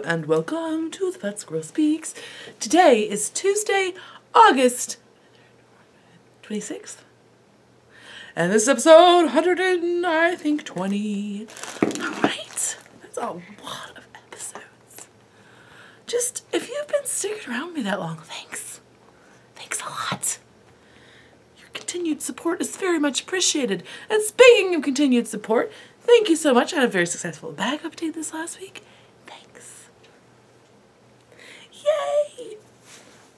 and welcome to the Fat Squirrel Speaks. Today is Tuesday, August 26th. And this is episode 120. Alright, that's a lot of episodes. Just, if you've been sticking around me that long, thanks. Thanks a lot. Your continued support is very much appreciated. And speaking of continued support, thank you so much. I had a very successful bag update this last week. Thanks. Yay!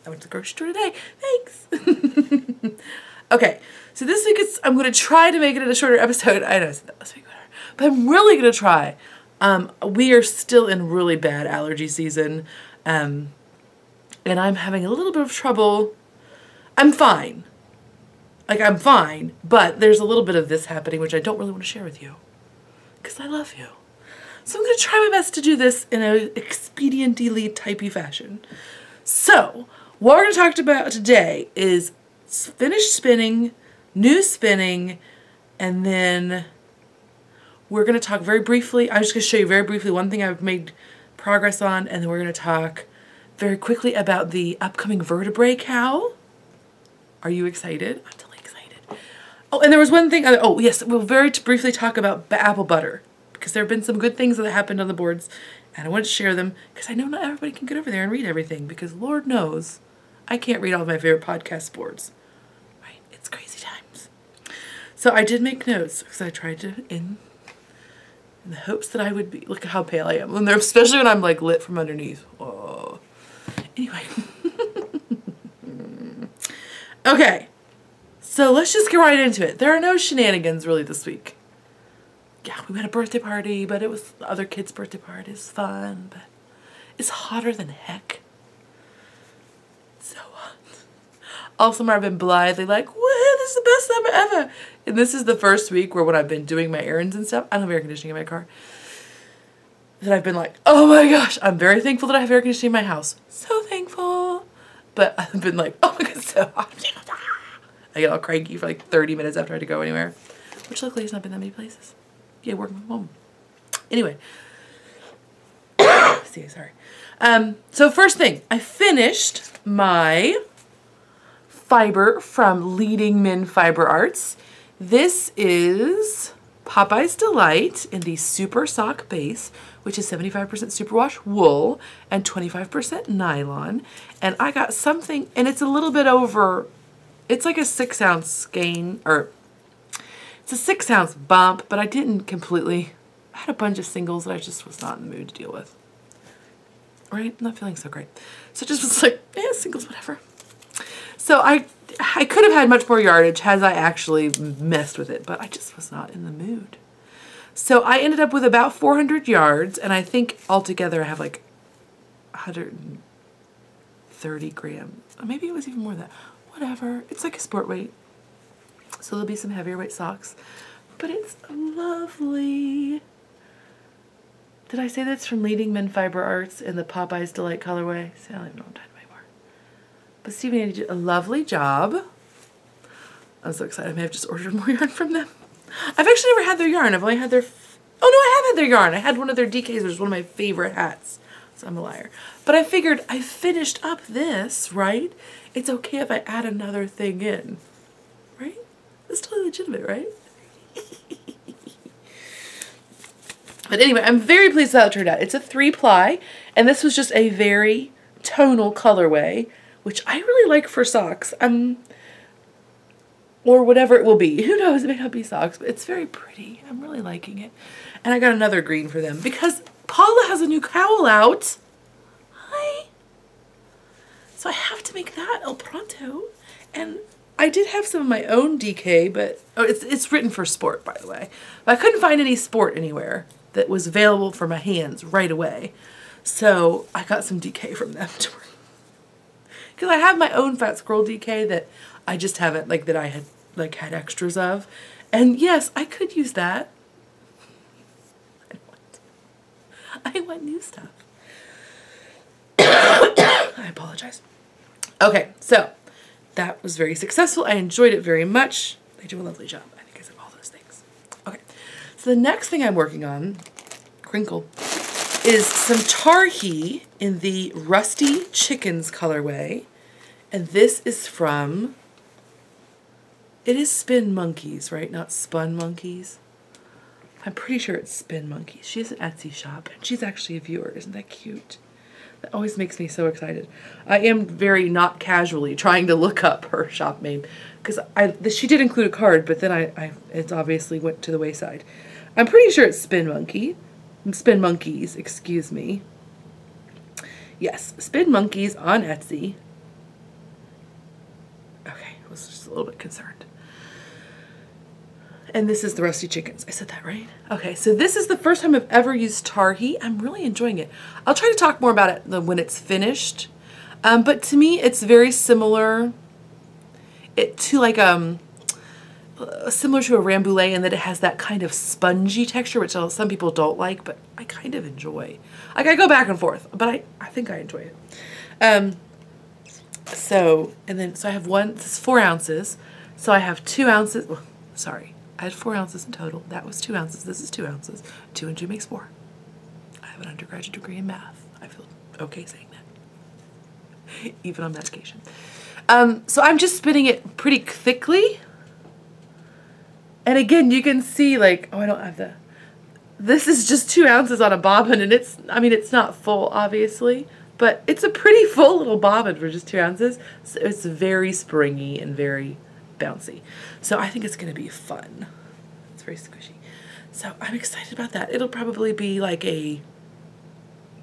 I went to the grocery store today. Thanks. Okay, so this week I'm going to try to make it a shorter episode. I know I said that last week, whatever. But I'm really going to try. We are still in really bad allergy season. And I'm having a little bit of trouble. I'm fine. Like, I'm fine. But there's a little bit of this happening, which I don't really want to share with you. Because I love you. So I'm going to try my best to do this in an expediently typey fashion. So, what we're going to talk about today is finished spinning, new spinning, and then we're going to talk very briefly. I'm just going to show you very briefly one thing I've made progress on, and then we're going to talk very quickly about the upcoming vertebrae cow. Are you excited? I'm totally excited. Oh, and there was one thing. Oh, yes, we'll very briefly talk about apple butter, because there have been some good things that happened on the boards, and I want to share them because I know not everybody can get over there and read everything, because Lord knows I can't read all of my favorite podcast boards. Right? It's crazy times. So I did make notes because I tried to, in the hopes that I would be, look at how pale I am, especially when I'm like lit from underneath. Oh. Anyway. Okay. So let's just get right into it. There are no shenanigans really this week. Yeah, we had a birthday party, but it was other kids' birthday party. It's fun, but it's hotter than heck. So hot. All summer I've been blithely like, woohoo, this is the best summer ever. And this is the first week where when I've been doing my errands and stuff, I don't have air conditioning in my car, that I've been like, oh my gosh, I'm very thankful that I have air conditioning in my house. So thankful. But I've been like, oh my god, it's so hot. I get all cranky for like 30 minutes after I had to go anywhere, which luckily has not been that many places. Yeah, working from home. Anyway. See, sorry. So first thing, I finished my fiber from Leading Men Fiber Arts. This is Popeye's Delight in the Super Sock Base, which is 75% superwash wool and 25% nylon. And I got something, and it's a little bit over, it's like a 6-ounce skein, or it's a 6-ounce bump, but I didn't completely, I had a bunch of singles that I just was not in the mood to deal with. Right? I'm not feeling so great. So it just was like, singles, whatever. So I could have had much more yardage had I actually messed with it, but I just was not in the mood. So I ended up with about 400 yards, and I think altogether I have like 130 grams. Maybe it was even more than that. Whatever. It's like a sport weight. So there'll be some heavier weight socks. But it's lovely. Did I say that's from Leading Men Fiber Arts in the Popeye's Delight colorway? See, I don't even know what I'm talking about anymore. But Stevie did a lovely job. I'm so excited. I may have just ordered more yarn from them. I've actually never had their yarn. I've only had their... Oh, no, I have had their yarn. I had one of their DKs, which is one of my favorite hats. So I'm a liar. But I figured I finished up this, right? It's okay if I add another thing in. Right? That's totally legitimate, right? But anyway, I'm very pleased with how it turned out. It's a 3-ply, and this was just a very tonal colorway, which I really like for socks. Or whatever it will be. Who knows? It may not be socks, but it's very pretty. I'm really liking it. And I got another green for them because Paula has a new cowl out. Hi. So I have to make that el pronto. And I did have some of my own DK, but it's written for sport, by the way. But I couldn't find any sport anywhere that was available for my hands right away. So I got some DK from them to work. Because I have my own Fat Squirrel DK that I just haven't, like, that I had had extras of. And yes, I could use that. I want new stuff. I apologize. Okay, so that was very successful. I enjoyed it very much. They do a lovely job, I think I said all those things. Okay, so the next thing I'm working on, crinkle, is some Tarhi in the Rusty Chickens colorway. And this is from, it is Spin Monkeys, right? Not Spun Monkeys. I'm pretty sure it's Spin Monkeys. She has an Etsy shop, and she's actually a viewer. Isn't that cute? That always makes me so excited. I am very not casually trying to look up her shop name, because she did include a card, but then it obviously went to the wayside. I'm pretty sure it's Spin Monkeys, excuse me. Yes, Spin Monkeys on Etsy. Okay, I was just a little bit concerned. And this is the Rusty Chickens. I said that right? Okay, so this is the first time I've ever used Tarhi. I'm really enjoying it. I'll try to talk more about it when it's finished. But to me, it's very similar to like similar to a Rambouillet in that it has that kind of spongy texture, which some people don't like, but I kind of enjoy. Like, I go back and forth, but I think I enjoy it. So I have this is 4 ounces. So I have 2 ounces. Well, sorry. I had 4 ounces in total. That was 2 ounces. This is 2 ounces. 2 and 2 makes 4. I have an undergraduate degree in math. I feel okay saying that. Even on medication. So I'm just spinning it pretty thickly. And again, you can see like, oh, I don't have this is just 2 ounces on a bobbin, and it's not full, obviously, but it's a pretty full little bobbin for just 2 ounces. So it's very springy and very bouncy. So I think it's going to be fun. It's very squishy. So I'm excited about that. It'll probably be like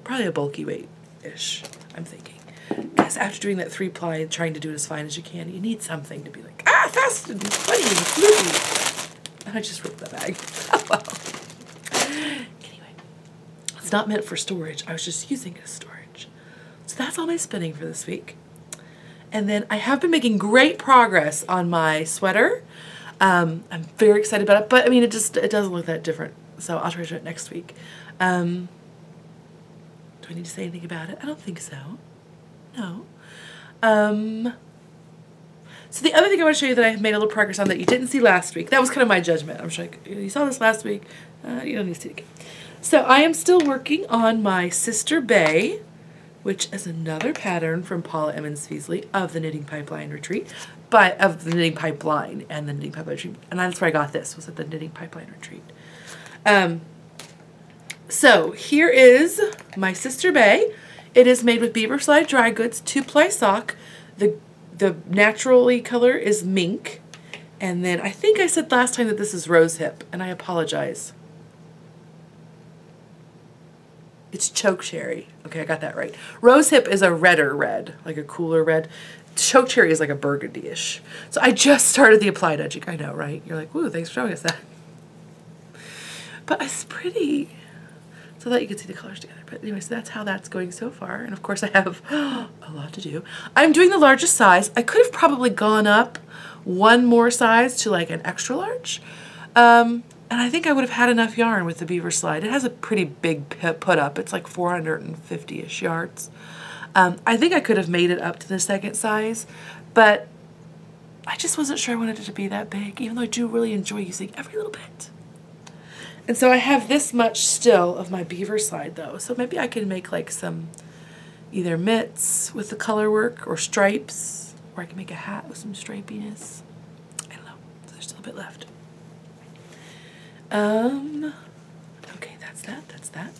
probably a bulky weight-ish, I'm thinking. Because after doing that 3-ply and trying to do it as fine as you can, you need something to be like, fast and funny and fluffy. And I just ripped that bag. Oh, well. Anyway, it's not meant for storage. I was just using it as storage. So that's all my spinning for this week. And then I have been making great progress on my sweater. I'm very excited about it, but I mean, it doesn't look that different. So I'll try to do it next week. Do I need to say anything about it? I don't think so. No. So the other thing I want to show you that I have made a little progress on that you didn't see last week, that was kind of my judgment. I'm sure you saw this last week. You don't need to see it again. So I am still working on my Sister Bay, which is another pattern from Paula Emmons Feasley of the Knitting Pipeline Retreat, of the Knitting Pipeline and the Knitting Pipeline Retreat. And that's where I got this, was at the Knitting Pipeline Retreat. So here is my Sister Bay. It is made with Beaver Slide Dry Goods 2-ply sock. The naturally color is mink. And then I think I said last time that this is rose hip, and I apologize. It's choke cherry. Okay, I got that right. Rose hip is a redder red, like a cooler red. Choke cherry is like a burgundy-ish. So I just started the applied edging. I know, right? You're like, woo, thanks for showing us that. But it's pretty. So that you can see the colors together. But anyway, so that's how that's going so far. And of course I have a lot to do. I'm doing the largest size. I could have probably gone up one more size to like an extra large. And I think I would have had enough yarn with the Beaver Slide. It has a pretty big put up. It's like 450-ish yards. I think I could have made it up to the second size, but I just wasn't sure I wanted it to be that big, even though I do really enjoy using every little bit. And so I have this much still of my Beaver Slide though, so maybe I can make like some either mitts with the color work or stripes, or I can make a hat with some stripiness. I don't know, so there's still a bit left. Okay, that's that.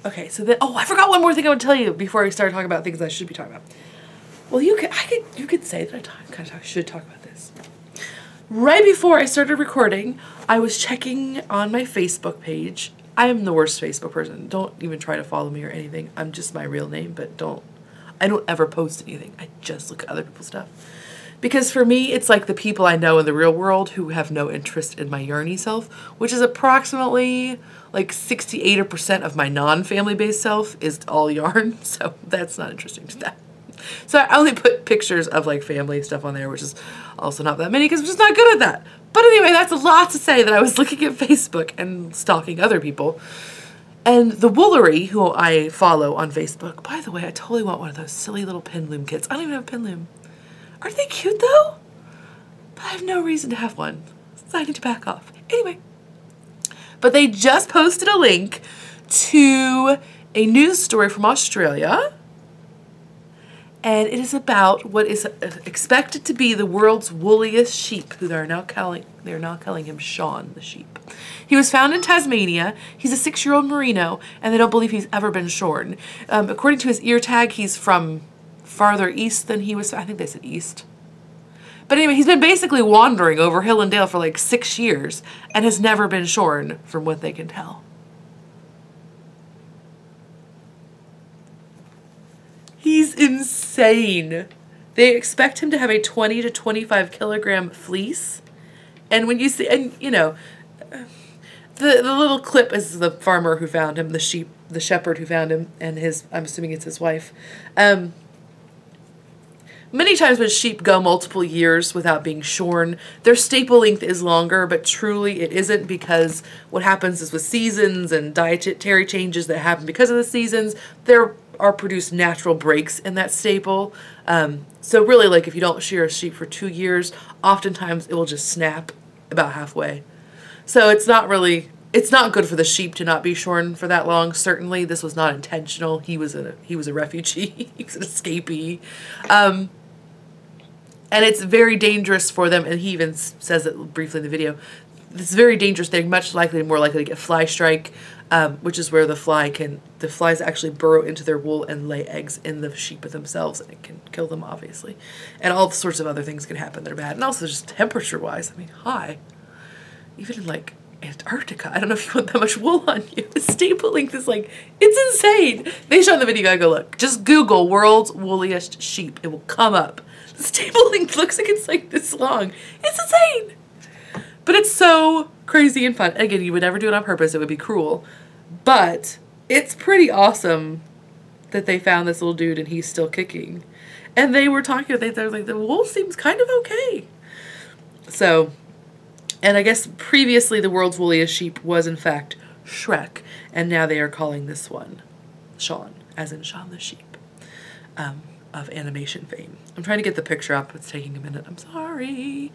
Okay, so then, oh, I forgot one more thing I would tell you before I start talking about things I should be talking about. Well, you could say that I should talk about this. Right before I started recording, I was checking on my Facebook page. I am the worst Facebook person. Don't even try to follow me or anything. I'm just my real name, but I don't ever post anything. I just look at other people's stuff. Because for me, it's like the people I know in the real world who have no interest in my yarny self, which is approximately like 68% of my non-family based self is all yarn. So that's not interesting to them. So I only put pictures of like family stuff on there, which is also not that many because I'm just not good at that. But anyway, that's a lot to say that I was looking at Facebook and stalking other people. And the Woolery, who I follow on Facebook, by the way, I totally want one of those silly little pin loom kits. I don't even have a pin loom. Aren't they cute though? But I have no reason to have one, so I need to back off. Anyway, but they just posted a link to a news story from Australia. And it is about what is expected to be the world's woolliest sheep, who they're now calling him Sean the sheep. He was found in Tasmania. He's a 6-year-old merino, and they don't believe he's ever been shorn. According to his ear tag, he's from farther east than he was. I think they said east. But anyway, he's been basically wandering over hill and dale for like 6 years and has never been shorn, from what they can tell. He's insane. They expect him to have a 20 to 25 kilogram fleece. And when you see, and you know, the little clip is the farmer who found him, the shepherd who found him, and his, I'm assuming it's his wife. Many times when sheep go multiple years without being shorn, their staple length is longer, but truly it isn't, because what happens is with seasons and dietary changes that happen because of the seasons, there are produced natural breaks in that staple. So really, like, if you don't shear a sheep for 2 years, oftentimes it will just snap about halfway. So it's not good for the sheep to not be shorn for that long. Certainly this was not intentional. He was a refugee. He was an escapee. And it's very dangerous for them, and he even says it briefly in the video. It's very dangerous. They're more likely to get fly strike, which is where the flies actually burrow into their wool and lay eggs in the sheep themselves, and it can kill them, obviously. And all sorts of other things can happen that are bad. And also just temperature-wise, I mean, hi. Even in, like, Antarctica, I don't know if you want that much wool on you. The staple length is like, it's insane. They show in the video, I go, look, just Google world's woolliest sheep. It will come up. The staple length looks like it's like this long. It's insane. But it's so crazy and fun. Again, you would never do it on purpose. It would be cruel. But it's pretty awesome that they found this little dude and he's still kicking. And they were talking, they're like, the wool seems kind of okay. So, and I guess previously the world's woolliest sheep was in fact Shrek. And now they are calling this one Sean, as in Sean the sheep. Of animation fame. I'm trying to get the picture up. It's taking a minute. I'm sorry.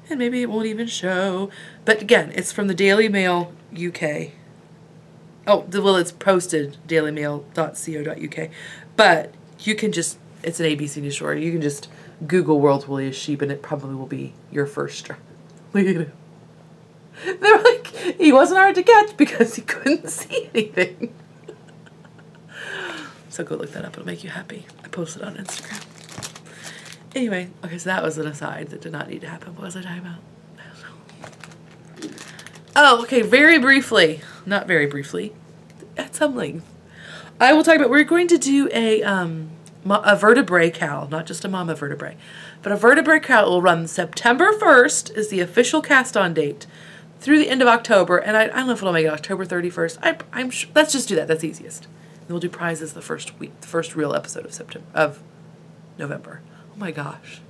And maybe it won't even show. But again, it's from the Daily Mail UK. Oh, well, it's posted dailymail.co.uk. But you can just, it's an ABC News story. You can just Google world's woolliest sheep and it probably will be your first try. Look at him. They're like, he wasn't hard to catch because he couldn't see anything. So go look that up. It'll make you happy. I posted on Instagram. Anyway, okay, so that was an aside that did not need to happen. What was I talking about? I don't know. Oh, okay, very briefly. Not very briefly. At some length. I will talk about, we're going to do a vertebrae cow, not just a mama vertebrae, but a vertebrae cow will run September 1st is the official cast-on date through the end of October, and I don't know if it'll make it October 31st. I'm sure, let's just do that. That's easiest. We'll do prizes the first week, the first real episode of November. Oh my gosh.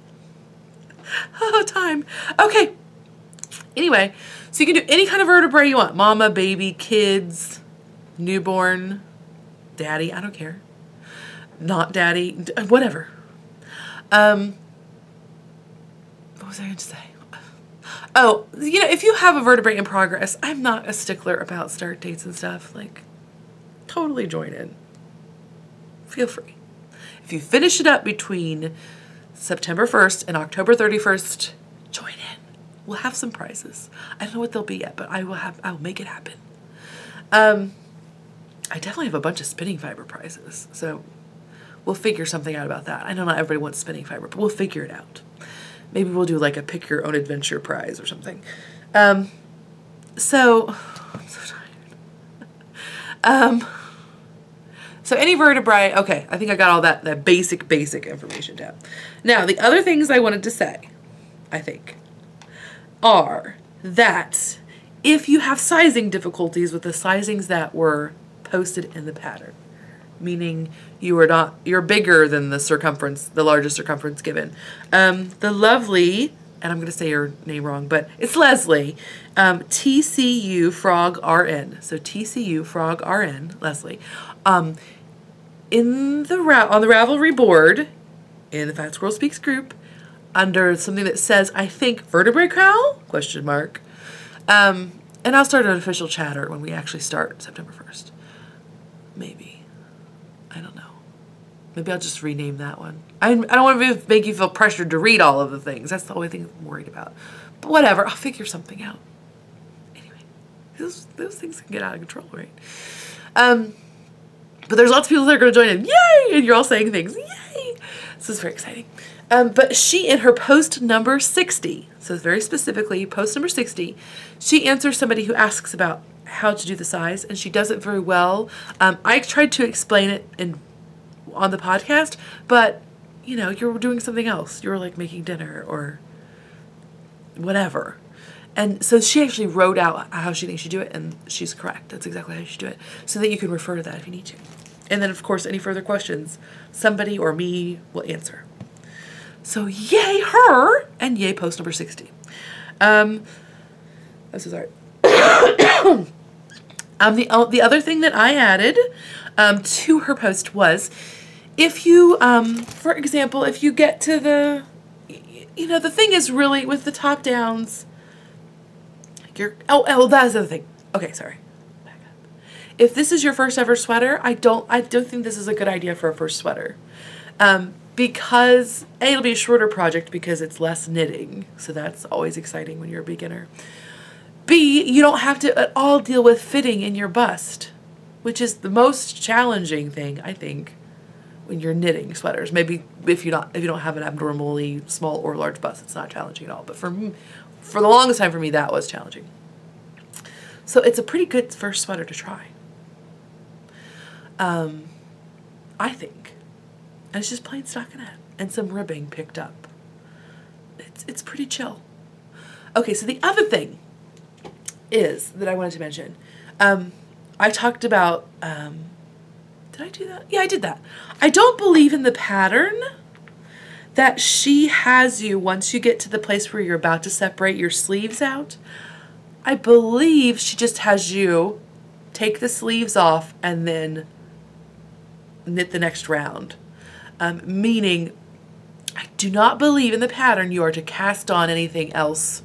Oh, time. Okay. Anyway, so you can do any kind of vertebrae you want. Mama, baby, kids, newborn, daddy, I don't care. Not daddy, whatever. What was I going to say? Oh, you know, if you have a vertebrae in progress, I'm not a stickler about start dates and stuff. Like, totally join in. Feel free. If you finish it up between September 1st and October 31st, join in. We'll have some prizes. I don't know what they'll be yet, but I'll make it happen. I definitely have a bunch of spinning fiber prizes, so we'll figure something out about that. I know not everybody wants spinning fiber, but we'll figure it out. Maybe we'll do like a pick your own adventure prize or something. So I'm so tired. So any vertebrae, okay, I think I got all that basic information down. Now, the other things I wanted to say, I think, are that if you have sizing difficulties with the sizings that were posted in the pattern, meaning you're bigger than the circumference, the largest circumference given. The lovely, and I'm going to say your name wrong, but it's Leslie, TCU Frog RN. So TCU Frog RN, Leslie. On the Ravelry board, in the Fat Squirrel Speaks group, under something that says, I think, vertebrae cow? Question mark. And I'll start an official chatter when we actually start September 1st. maybe. I don't know. Maybe I'll just rename that one. I don't want to make you feel pressured to read all of the things. That's the only thing I'm worried about. But whatever, I'll figure something out. Anyway, those things can get out of control, right? But there's lots of people that are going to join in. Yay! And you're all saying things. Yay! This is very exciting. But she, in her post number 60, so very specifically, post number 60, she answers somebody who asks about how to do the size, and she does it very well. I tried to explain it on the podcast, but, you know, you're doing something else. You're like making dinner or whatever. And so she actually wrote out how she thinks you do it, and she's correct. That's exactly how you should do it, so that you can refer to that if you need to. And then, of course, any further questions, somebody or me will answer. So yay her, and yay post number 60. I'm so sorry. The other thing that I added to her post was, if you, for example, if you get to the, you know, the thing is really with the top downs, oh, that's the other thing. Okay, sorry. Back up. If this is your first ever sweater, I don't think this is a good idea for a first sweater. Because A, it'll be a shorter project because it's less knitting. So that's always exciting when you're a beginner. B, you don't have to at all deal with fitting in your bust, which is the most challenging thing, I think, when you're knitting sweaters. Maybe if you don't have an abnormally small or large bust, it's not challenging at all. But for the longest time for me, that was challenging. So it's a pretty good first sweater to try. I think. And it's just plain stockinette and some ribbing picked up. It's pretty chill. Okay, so the other thing is that I wanted to mention. I talked about, did I do that? Yeah, I did that. I don't believe in the pattern that she has you once you get to the place where you're about to separate your sleeves out. I believe she just has you take the sleeves off and then knit the next round. Meaning, I do not believe in the pattern you are to cast on anything else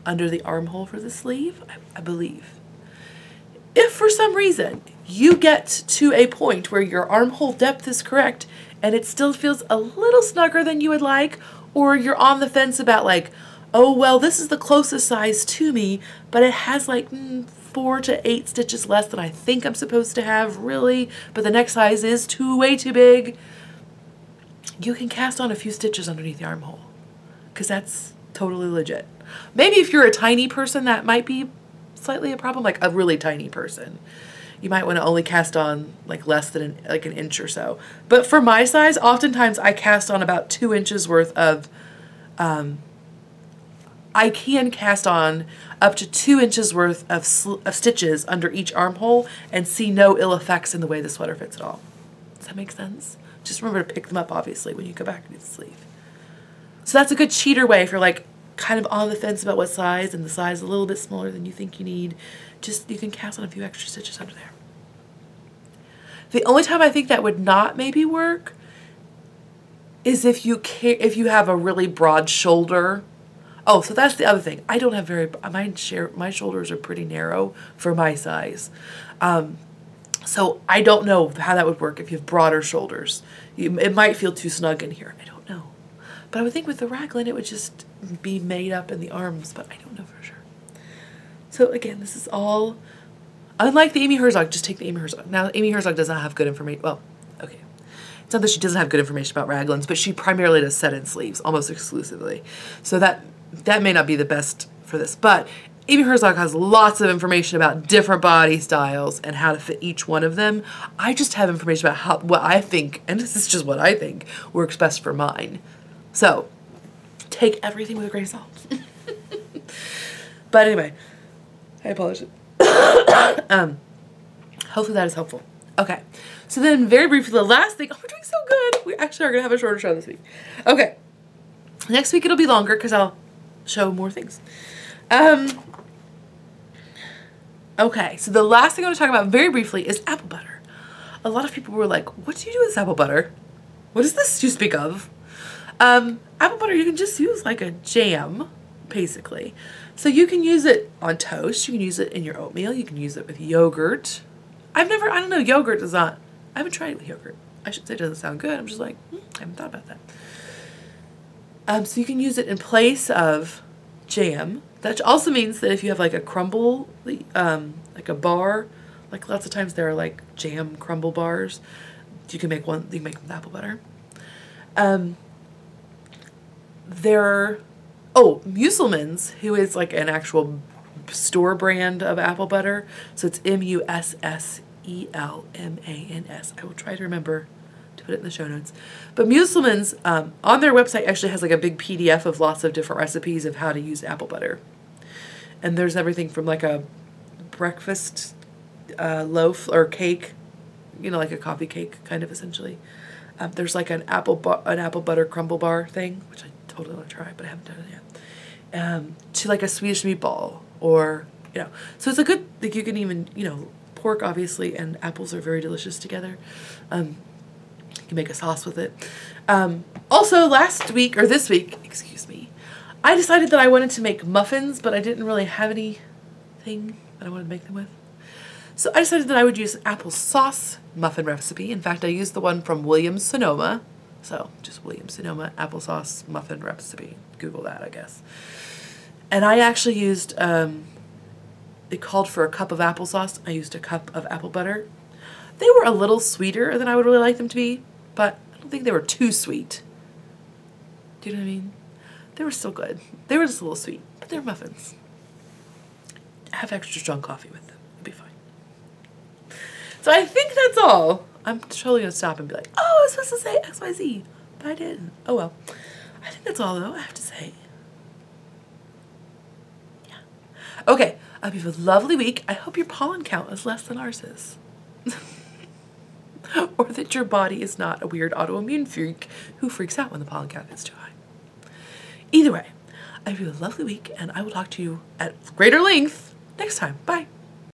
under the armhole for the sleeve, I believe. If for some reason you get to a point where your armhole depth is correct and it still feels a little snugger than you would like, or you're on the fence about like, oh, well, this is the closest size to me, but it has like 4 to 8 stitches less than I think I'm supposed to have, really, but the next size is way too big. You can cast on a few stitches underneath the armhole, because that's totally legit. Maybe if you're a tiny person, that might be slightly a problem, like a really tiny person. You might want to only cast on like less than an inch or so. But for my size, oftentimes I cast on about 2 inches worth of, I can cast on up to 2 inches worth of stitches under each armhole and see no ill effects in the way the sweater fits at all. Does that make sense? Just remember to pick them up, obviously, when you go back and do the sleeve. So that's a good cheater way if you're like kind of on the fence about what size and the size is a little bit smaller than you think you need. Just, you can cast on a few extra stitches under there. The only time I think that would not maybe work is if you have a really broad shoulder. Oh, so that's the other thing. I don't have my shoulders are pretty narrow for my size. So I don't know how that would work if you have broader shoulders. It might feel too snug in here. I don't know. But I would think with the raglan it would just be made up in the arms, but I don't know for sure. So again, this is all, unlike the Amy Herzog, just take the Amy Herzog. Now, Amy Herzog does not have good information. Well, okay. It's not that she doesn't have good information about raglans, but she primarily does set-in sleeves, almost exclusively. So that may not be the best for this. But Amy Herzog has lots of information about different body styles and how to fit each one of them. I just have information about what I think, and this is just what I think, works best for mine. So, take everything with a grain of salt. But anyway, I apologize. Hopefully that is helpful. Okay, so then very briefly, the last thing, oh, we're doing so good. We actually are going to have a shorter show this week. Okay, next week it'll be longer because I'll show more things. Okay, so the last thing I want to talk about very briefly is apple butter. A lot of people were like, what do you do with this apple butter? What is this you speak of? Apple butter you can just use like a jam, basically. So you can use it on toast, you can use it in your oatmeal, you can use it with yogurt. I don't know, yogurt does not, I haven't tried it with yogurt. I should say it doesn't sound good. I'm just like, I haven't thought about that. So you can use it in place of jam. That also means that if you have like a crumble, like a bar, like lots of times there are like jam crumble bars, you can make them with apple butter. Musselman's, who is like an actual store brand of apple butter. So it's Musselmans. I will try to remember to put it in the show notes. But Musselman's on their website actually has like a big PDF of lots of different recipes of how to use apple butter. And there's everything from like a breakfast loaf or cake, you know, like a coffee cake kind of essentially. There's like an apple butter crumble bar thing, which I totally want to try, but I haven't done it yet. To like a Swedish meatball, or, you know, so it's a good, like you can even, you know, pork obviously and apples are very delicious together. You can make a sauce with it. Also this week, excuse me, I decided that I wanted to make muffins, but I didn't really have anything that I wanted to make them with. So I decided that I would use an applesauce muffin recipe. In fact, I used the one from Williams-Sonoma. So just Williams-Sonoma applesauce muffin recipe. Google that, I guess. And I actually used, it called for a cup of applesauce. I used a cup of apple butter. They were a little sweeter than I would really like them to be, but I don't think they were too sweet. Do you know what I mean? They were still good. They were just a little sweet, but they're muffins. Have extra strong coffee with them. It'll be fine. So I think that's all. I'm totally going to stop and be like, oh, I was supposed to say XYZ, but I didn't. Oh well. I think that's all though, I have to say. Yeah. Okay, I hope you have a lovely week. I hope your pollen count is less than ours is. Or that your body is not a weird autoimmune freak who freaks out when the pollen count is too high. Either way, I hope you have a lovely week, and I will talk to you at greater length next time. Bye.